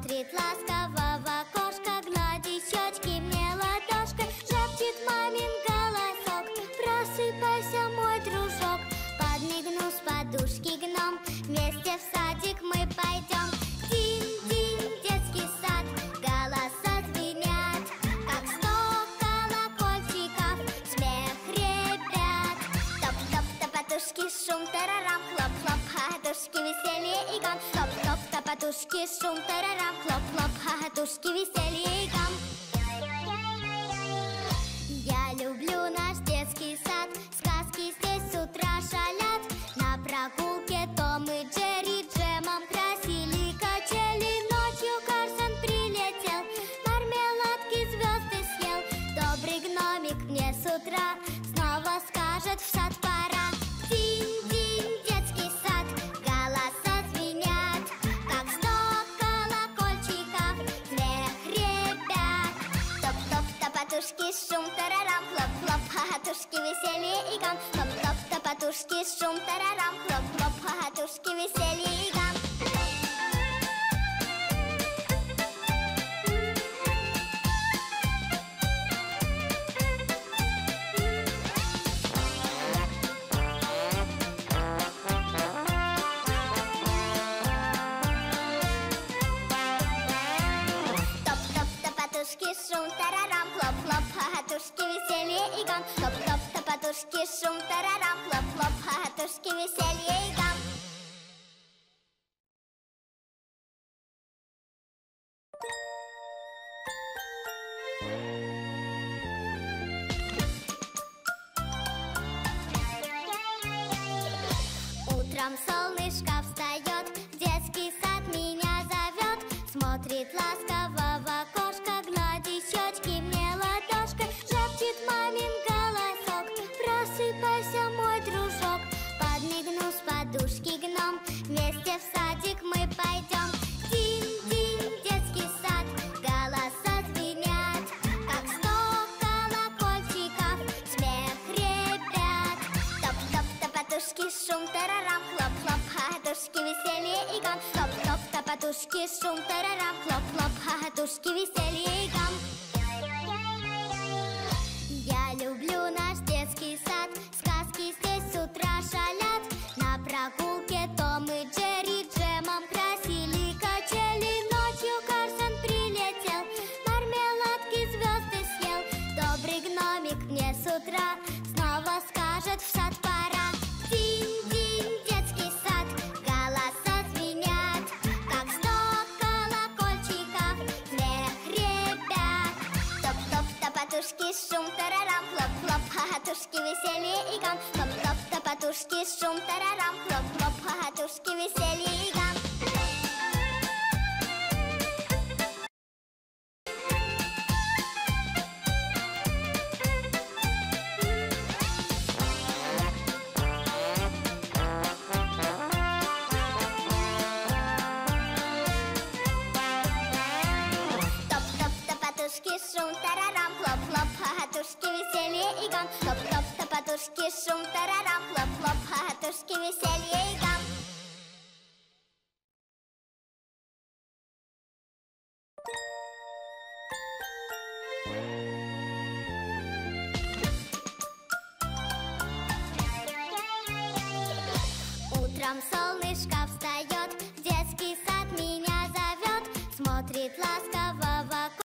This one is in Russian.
Смотрит ласково в окошко, гладит щечки мне ладошкой, шепчет мамин голосок: просыпайся, мой дружок. Подмигнул с подушки гном, вместе в садик мы пойдем. Динь-динь, детский сад, голоса звенят, как 100 колокольчиков, смех ребят. Топ-топ, топотушки, шум, тарарам, хлоп-хлоп, хохотушки, веселье и гам. Топ-топ, топотушки, шум, тарарам, хлоп-хлоп, хохотушки, веселье и гам. Я люблю наш детский сад, сказки здесь с утра шалят. На прогулке Том и Джерри джемом красили качели. Ночью Карсон прилетел, мармеладки звезды съел. Добрый гномик мне с утра снова скажет: в сад пора. Динь-динь, детский сад, голоса звенят, как 100 колокольчиков, смех ребят. Топ-топ, топотушки, шум, тарарам, хлоп-хлоп, хохотушки, веселье и гам. Топ-топ, топотушки, шум, тарарам, хлоп-хлоп, хохотушки, веселье и гам. Шум, тарарам, хлоп-хлоп, хохотушки, веселье и гам. Топ-топ, топотушки, шум, тарарам, хлоп-хлоп, хохотушки, веселье и гам. Утром солнышко встает, в детский сад меня зовет. Смотрит ласково в окошко, гладит щечки мне ладошкой, шепчет мамин голосок: просыпайся, мой дружок. Подмигнул с подушки гном, вместе в садик мы пойдем. Динь-динь, детский сад, голоса звенят, как 100 колокольчиков, смех ребят. Топ-топ, топотушки, шум, тарарам, хлоп-хлоп, хохотушки, веселье и гам. Топ-топ, топотушки, шум, тарарам, хлоп-хлоп, хохотушки, веселье и гам. Я люблю наш детский сад, сказки здесь с утра шалят. На прогулке Том и Джерри джемом красили качели. Ночью Карсон прилетел, мармеладки звезды съел. Добрый гномик мне с утра снова скажет: в сад пора. Динь-динь, детский сад, голоса звенят, как 100 колокольчиков, смех ребят. Топ-топ, топотушки, шум, тарарам, хлоп-хлоп, хохотушки, веселье и гам. Топ-топ, топотушки, шум, тарарам, хлоп-хлоп, хохотушки, веселье и гам. Шум, тарарам, хлоп-хлоп, хохотушки, веселье и гам. Топ-топ, топотушки, шум, тарарам, хлоп-хлоп, хохотушки, веселье и гам.